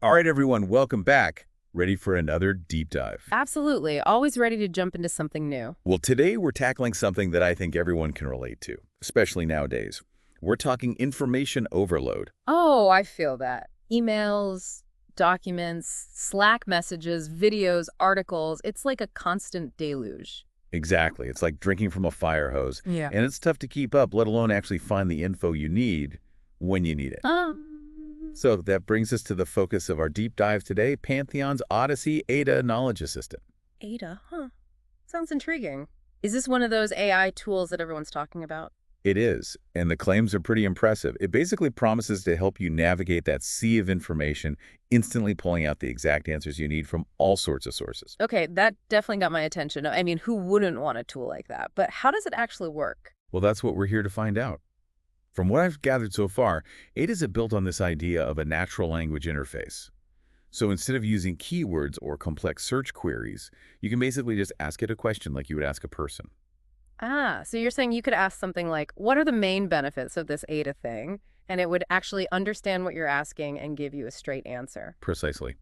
All right, everyone, welcome back. Ready for another deep dive? Absolutely. Always ready to jump into something new. Well, today we're tackling something that I think everyone can relate to, especially nowadays. We're talking information overload. Oh, I feel that. Emails, documents, Slack messages, videos, articles. It's like a constant deluge. Exactly. It's like drinking from a fire hose, Yeah. and it's tough to keep up, let alone actually find the info you need when you need it. So that brings us to the focus of our deep dive today, Pantheon's Odyssey AIDA Knowledge Assistant. AIDA, huh? Sounds intriguing. Is this one of those AI tools that everyone's talking about? It is, and the claims are pretty impressive. It basically promises to help you navigate that sea of information, instantly pulling out the exact answers you need from all sorts of sources. Okay, that definitely got my attention. I mean, who wouldn't want a tool like that? But how does it actually work? Well, that's what we're here to find out. From what I've gathered so far, AIDA is built on this idea of a natural language interface. So instead of using keywords or complex search queries, you can basically just ask it a question like you would ask a person. Ah, so you're saying you could ask something like, what are the main benefits of this AIDA thing? And it would actually understand what you're asking and give you a straight answer. Precisely.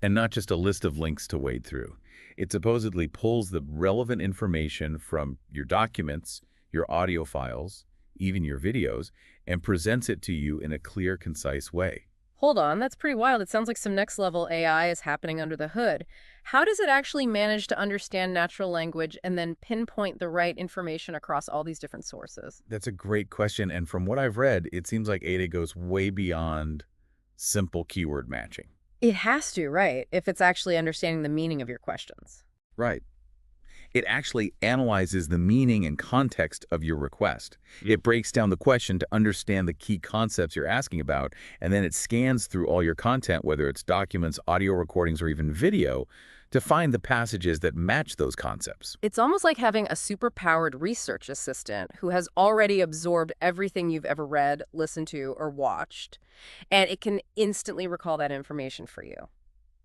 And not just a list of links to wade through. It supposedly pulls the relevant information from your documents, your audio files, even your videos, and presents it to you in a clear, concise way. Hold on, that's pretty wild. It sounds like some next level AI is happening under the hood. How does it actually manage to understand natural language and then pinpoint the right information across all these different sources? That's a great question, and from what I've read, it seems like AIDA goes way beyond simple keyword matching. It has to, right? If it's actually understanding the meaning of your questions. Right. It actually analyzes the meaning and context of your request. It breaks down the question to understand the key concepts you're asking about, and then it scans through all your content, whether it's documents, audio recordings, or even video, to find the passages that match those concepts. It's almost like having a super-powered research assistant who has already absorbed everything you've ever read, listened to, or watched, and it can instantly recall that information for you.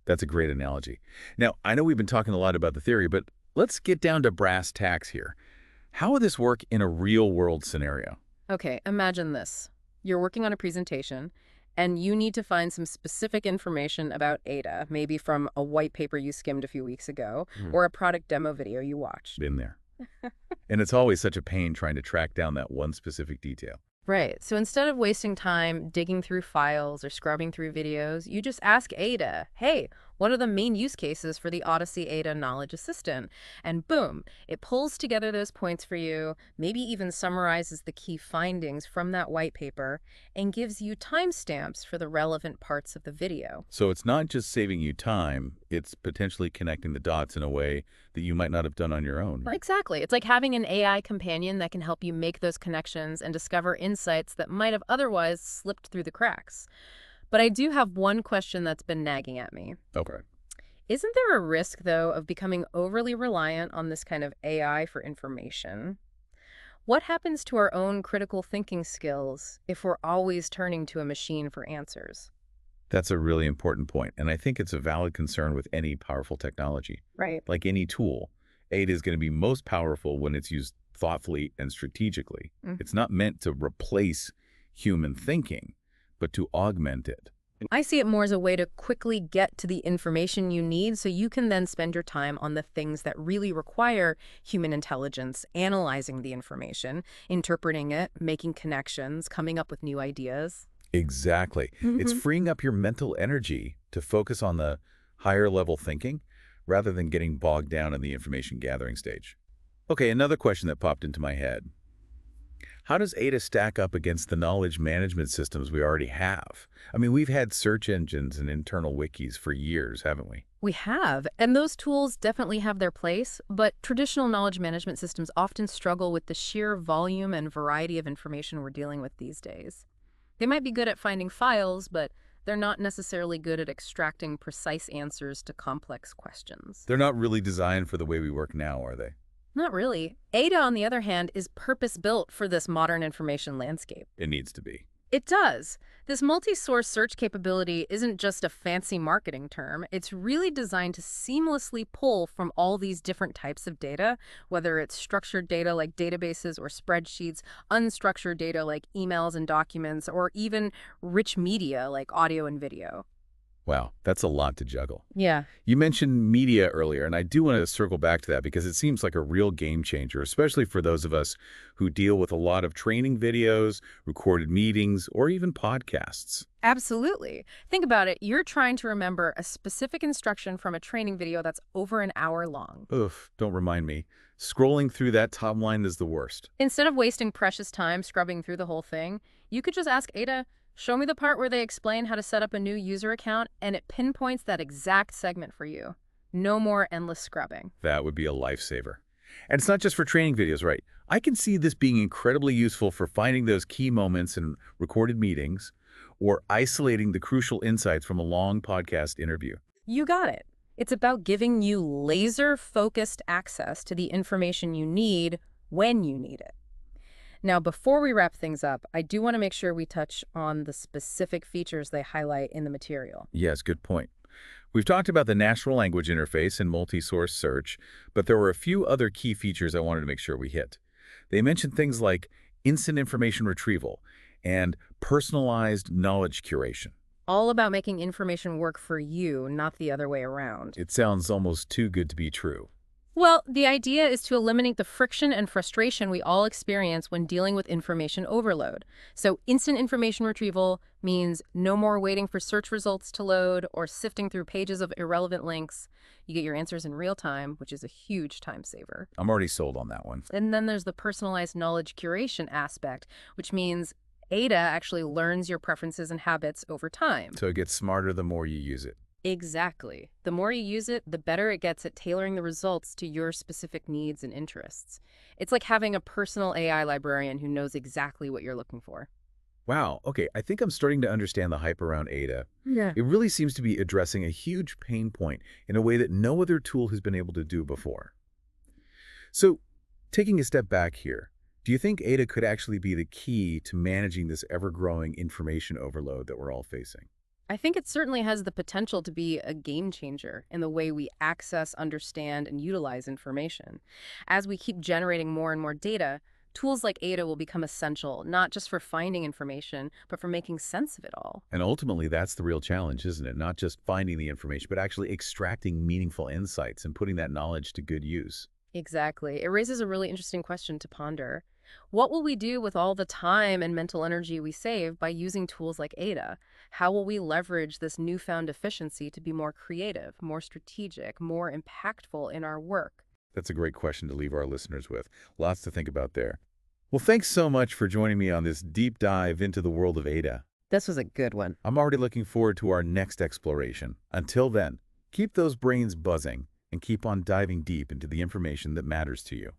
That's a great analogy. Now, I know we've been talking a lot about the theory, but let's get down to brass tacks here. How would this work in a real-world scenario? Okay, imagine this. You're working on a presentation, and you need to find some specific information about AIDA, maybe from a white paper you skimmed a few weeks ago, or a product demo video you watched. Been there. And it's always such a pain trying to track down that one specific detail. Right. So instead of wasting time digging through files or scrubbing through videos, you just ask AIDA, hey, what are the main use cases for the Odyssey AIDA Knowledge Assistant? And boom, it pulls together those points for you, maybe even summarizes the key findings from that white paper, and gives you timestamps for the relevant parts of the video. So it's not just saving you time, it's potentially connecting the dots in a way that you might not have done on your own. Exactly. It's like having an AI companion that can help you make those connections and discover insights that might have otherwise slipped through the cracks. But I do have one question that's been nagging at me. Okay. Isn't there a risk, though, of becoming overly reliant on this kind of AI for information? What happens to our own critical thinking skills if we're always turning to a machine for answers? That's a really important point, and I think it's a valid concern with any powerful technology. Right. Like any tool, AIDA is going to be most powerful when it's used thoughtfully and strategically. It's not meant to replace human thinking, but to augment it. I see it more as a way to quickly get to the information you need so you can then spend your time on the things that really require human intelligence, analyzing the information, interpreting it, making connections, coming up with new ideas. Exactly. It's freeing up your mental energy to focus on the higher level thinking rather than getting bogged down in the information gathering stage. Okay, another question that popped into my head. How does AIDA stack up against the knowledge management systems we already have? I mean, we've had search engines and internal wikis for years, haven't we? We have, and those tools definitely have their place, but traditional knowledge management systems often struggle with the sheer volume and variety of information we're dealing with these days. They might be good at finding files, but they're not necessarily good at extracting precise answers to complex questions. They're not really designed for the way we work now, are they? Not really. AIDA, on the other hand, is purpose-built for this modern information landscape. It needs to be. It does. This multi-source search capability isn't just a fancy marketing term. It's really designed to seamlessly pull from all these different types of data, whether it's structured data like databases or spreadsheets, unstructured data like emails and documents, or even rich media like audio and video. Wow, that's a lot to juggle. Yeah. You mentioned media earlier, and I do want to circle back to that because it seems like a real game changer, especially for those of us who deal with a lot of training videos, recorded meetings, or even podcasts. Absolutely. Think about it. You're trying to remember a specific instruction from a training video that's over an hour long. Oof, don't remind me. Scrolling through that timeline is the worst. Instead of wasting precious time scrubbing through the whole thing, you could just ask Ada, show me the part where they explain how to set up a new user account, and it pinpoints that exact segment for you. No more endless scrubbing. That would be a lifesaver. And it's not just for training videos, right? I can see this being incredibly useful for finding those key moments in recorded meetings or isolating the crucial insights from a long podcast interview. You got it. It's about giving you laser-focused access to the information you need when you need it. Now, before we wrap things up, I do want to make sure we touch on the specific features they highlight in the material. Yes, good point. We've talked about the natural language interface and multi-source search, but there were a few other key features I wanted to make sure we hit. They mentioned things like instant information retrieval and personalized knowledge curation. All about making information work for you, not the other way around. It sounds almost too good to be true. Well, the idea is to eliminate the friction and frustration we all experience when dealing with information overload. So instant information retrieval means no more waiting for search results to load or sifting through pages of irrelevant links. You get your answers in real time, which is a huge time saver. I'm already sold on that one. And then there's the personalized knowledge curation aspect, which means Ada actually learns your preferences and habits over time. So it gets smarter the more you use it. Exactly. The more you use it, the better it gets at tailoring the results to your specific needs and interests. It's like having a personal AI librarian who knows exactly what you're looking for. Wow, okay, I think I'm starting to understand the hype around AIDA. Yeah. It really seems to be addressing a huge pain point in a way that no other tool has been able to do before. So, taking a step back here, do you think AIDA could actually be the key to managing this ever-growing information overload that we're all facing? I think it certainly has the potential to be a game changer in the way we access, understand, and utilize information. As we keep generating more and more data, tools like Ada will become essential, not just for finding information, but for making sense of it all. And ultimately, that's the real challenge, isn't it? Not just finding the information, but actually extracting meaningful insights and putting that knowledge to good use. Exactly. It raises a really interesting question to ponder. What will we do with all the time and mental energy we save by using tools like Ada? How will we leverage this newfound efficiency to be more creative, more strategic, more impactful in our work? That's a great question to leave our listeners with. Lots to think about there. Well, thanks so much for joining me on this deep dive into the world of AIDA. This was a good one. I'm already looking forward to our next exploration. Until then, keep those brains buzzing and keep on diving deep into the information that matters to you.